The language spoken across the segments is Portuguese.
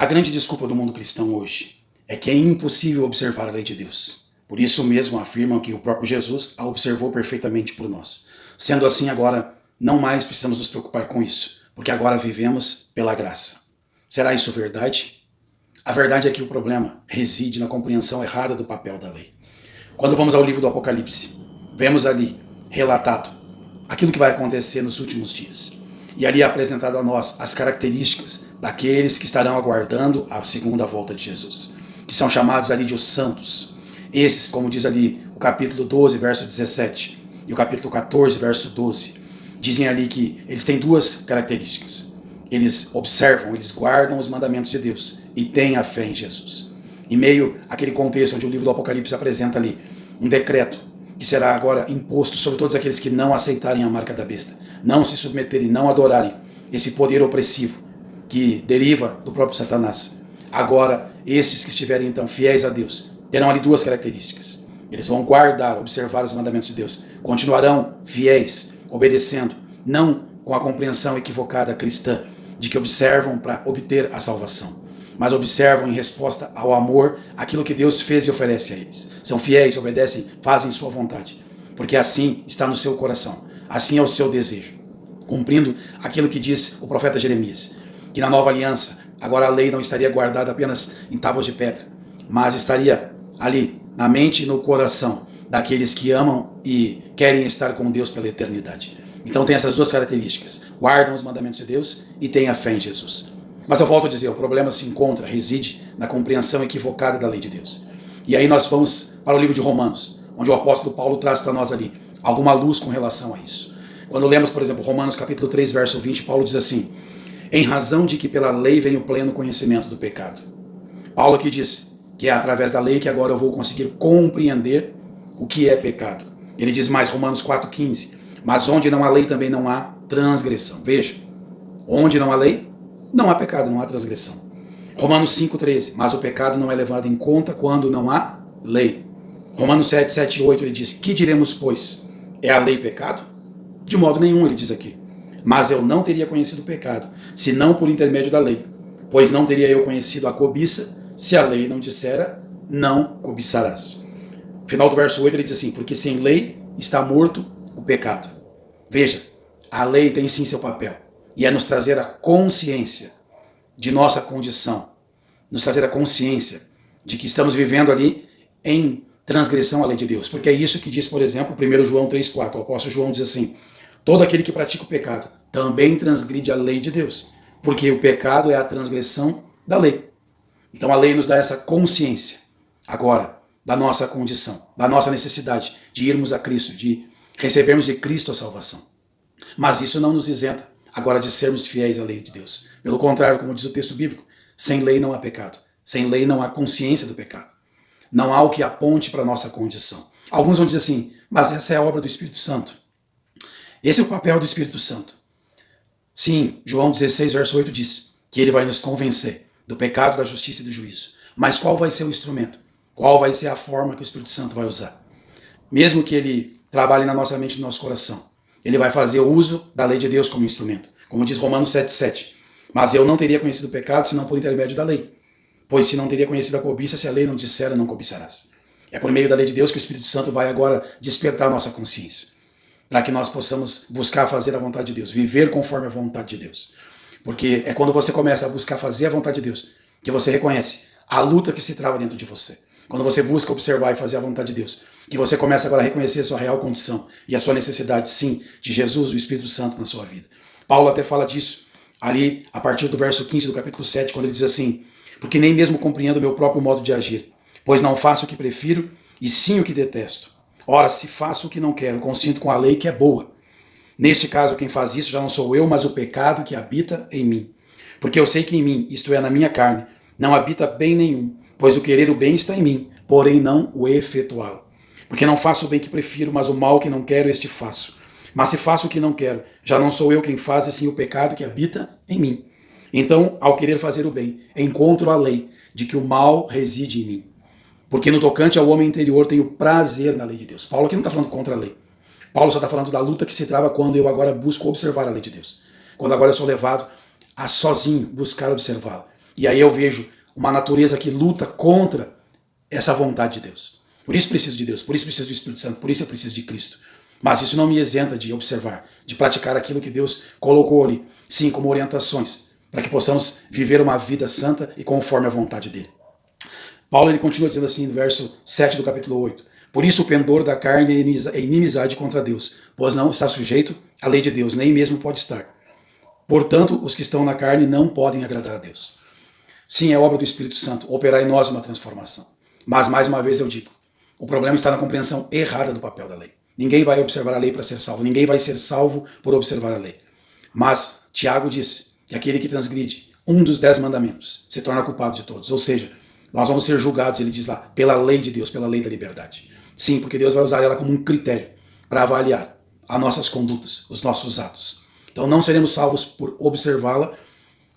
A grande desculpa do mundo cristão hoje é que é impossível observar a lei de Deus. Por isso mesmo afirmam que o próprio Jesus a observou perfeitamente por nós. Sendo assim, agora não mais precisamos nos preocupar com isso, porque agora vivemos pela graça. Será isso verdade? A verdade é que o problema reside na compreensão errada do papel da lei. Quando vamos ao livro do Apocalipse, vemos ali relatado aquilo que vai acontecer nos últimos dias. E ali é apresentado a nós as características daqueles que estarão aguardando a segunda volta de Jesus, que são chamados ali de os santos. Esses, como diz ali o capítulo 12, verso 17, e o capítulo 14, verso 12, dizem ali que eles têm duas características. Eles observam, eles guardam os mandamentos de Deus e têm a fé em Jesus. Em meio àquele contexto onde o livro do Apocalipse apresenta ali um decreto que será agora imposto sobre todos aqueles que não aceitarem a marca da besta, não se submeterem, não adorarem esse poder opressivo que deriva do próprio Satanás. Agora, estes que estiverem então fiéis a Deus, terão ali duas características. Eles vão guardar, observar os mandamentos de Deus, continuarão fiéis, obedecendo, não com a compreensão equivocada cristã de que observam para obter a salvação, mas observam em resposta ao amor aquilo que Deus fez e oferece a eles. São fiéis, obedecem, fazem sua vontade, porque assim está no seu coração, assim é o seu desejo, cumprindo aquilo que diz o profeta Jeremias, que na nova aliança, agora a lei não estaria guardada apenas em tábuas de pedra, mas estaria ali, na mente e no coração daqueles que amam e querem estar com Deus pela eternidade. Então tem essas duas características, guardam os mandamentos de Deus e têm a fé em Jesus. Mas eu volto a dizer, o problema se encontra, reside na compreensão equivocada da lei de Deus. E aí nós vamos para o livro de Romanos, onde o apóstolo Paulo traz para nós ali alguma luz com relação a isso. Quando lemos, por exemplo, Romanos capítulo 3, verso 20, Paulo diz assim: em razão de que pela lei vem o pleno conhecimento do pecado. Paulo aqui diz que é através da lei que agora eu vou conseguir compreender o que é pecado. Ele diz mais, Romanos 4,15, mas onde não há lei também não há transgressão. Veja, onde não há lei, não há pecado, não há transgressão. Romanos 5,13, mas o pecado não é levado em conta quando não há lei. Romanos 7, 7 e 8, ele diz, que diremos, pois? É a lei pecado? De modo nenhum, ele diz aqui. Mas eu não teria conhecido o pecado, senão por intermédio da lei. Pois não teria eu conhecido a cobiça, se a lei não dissera, não cobiçarás. No final do verso 8, ele diz assim, porque sem lei está morto o pecado. Veja, a lei tem sim seu papel, e é nos trazer a consciência de nossa condição, nos trazer a consciência de que estamos vivendo ali em transgressão à lei de Deus. Porque é isso que diz, por exemplo, 1 João 3,4. O apóstolo João diz assim, todo aquele que pratica o pecado também transgride a lei de Deus, porque o pecado é a transgressão da lei. Então a lei nos dá essa consciência, agora, da nossa condição, da nossa necessidade de irmos a Cristo, de recebermos de Cristo a salvação. Mas isso não nos isenta agora de sermos fiéis à lei de Deus. Pelo contrário, como diz o texto bíblico, sem lei não há pecado, sem lei não há consciência do pecado. Não há o que aponte para a nossa condição. Alguns vão dizer assim, mas essa é a obra do Espírito Santo. Esse é o papel do Espírito Santo. Sim, João 16, verso 8 diz que ele vai nos convencer do pecado, da justiça e do juízo. Mas qual vai ser o instrumento? Qual vai ser a forma que o Espírito Santo vai usar? Mesmo que ele trabalhe na nossa mente e no nosso coração, ele vai fazer o uso da lei de Deus como instrumento. Como diz Romanos 7, 7. Mas eu não teria conhecido o pecado senão por intermédio da lei. Pois se não teria conhecido a cobiça, se a lei não dissera, não cobiçarás. É por meio da lei de Deus que o Espírito Santo vai agora despertar a nossa consciência, para que nós possamos buscar fazer a vontade de Deus, viver conforme a vontade de Deus. Porque é quando você começa a buscar fazer a vontade de Deus, que você reconhece a luta que se trava dentro de você. Quando você busca observar e fazer a vontade de Deus, que você começa agora a reconhecer a sua real condição e a sua necessidade, sim, de Jesus, do Espírito Santo na sua vida. Paulo até fala disso ali a partir do verso 15 do capítulo 7, quando ele diz assim, porque nem mesmo compreendo o meu próprio modo de agir, pois não faço o que prefiro e sim o que detesto. Ora, se faço o que não quero, consinto com a lei que é boa. Neste caso, quem faz isso já não sou eu, mas o pecado que habita em mim. Porque eu sei que em mim, isto é, na minha carne, não habita bem nenhum, pois o querer o bem está em mim, porém não o efetuá-lo. Porque não faço o bem que prefiro, mas o mal que não quero, este faço. Mas se faço o que não quero, já não sou eu quem faz, e sim o pecado que habita em mim. Então, ao querer fazer o bem, encontro a lei de que o mal reside em mim. Porque no tocante ao homem interior tenho prazer na lei de Deus. Paulo aqui não está falando contra a lei. Paulo só está falando da luta que se trava quando eu agora busco observar a lei de Deus. Quando agora eu sou levado a sozinho buscar observá-la. E aí eu vejo uma natureza que luta contra essa vontade de Deus. Por isso preciso de Deus, por isso preciso do Espírito Santo, por isso eu preciso de Cristo. Mas isso não me isenta de observar, de praticar aquilo que Deus colocou ali, sim, como orientações, para que possamos viver uma vida santa e conforme a vontade dele. Paulo ele continua dizendo assim no verso 7 do capítulo 8. Por isso o pendor da carne é inimizade contra Deus, pois não está sujeito à lei de Deus, nem mesmo pode estar. Portanto, os que estão na carne não podem agradar a Deus. Sim, é obra do Espírito Santo operar em nós uma transformação. Mas, mais uma vez eu digo, o problema está na compreensão errada do papel da lei. Ninguém vai observar a lei para ser salvo, ninguém vai ser salvo por observar a lei. Mas Tiago disse que aquele que transgride um dos 10 mandamentos se torna culpado de todos. Ou seja, nós vamos ser julgados, ele diz lá, pela lei de Deus, pela lei da liberdade. Sim, porque Deus vai usar ela como um critério para avaliar as nossas condutas, os nossos atos. Então não seremos salvos por observá-la,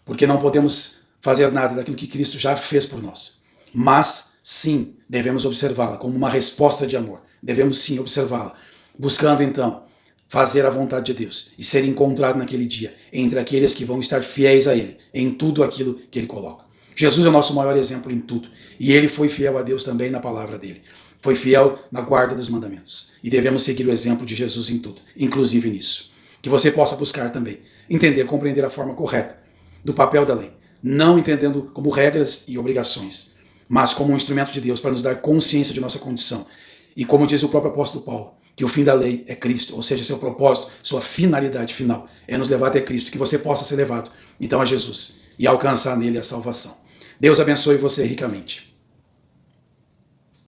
porque não podemos fazer nada daquilo que Cristo já fez por nós. Mas, sim, devemos observá-la como uma resposta de amor. Devemos sim observá-la, buscando então fazer a vontade de Deus e ser encontrado naquele dia entre aqueles que vão estar fiéis a Ele, em tudo aquilo que Ele coloca. Jesus é o nosso maior exemplo em tudo. E Ele foi fiel a Deus também na palavra dEle. Foi fiel na guarda dos mandamentos. E devemos seguir o exemplo de Jesus em tudo, inclusive nisso. Que você possa buscar também entender, compreender a forma correta do papel da lei. Não entendendo como regras e obrigações, mas como um instrumento de Deus para nos dar consciência de nossa condição. E como diz o próprio apóstolo Paulo, que o fim da lei é Cristo, ou seja, seu propósito, sua finalidade final é nos levar até Cristo, que você possa ser levado então a Jesus e alcançar nele a salvação. Deus abençoe você ricamente.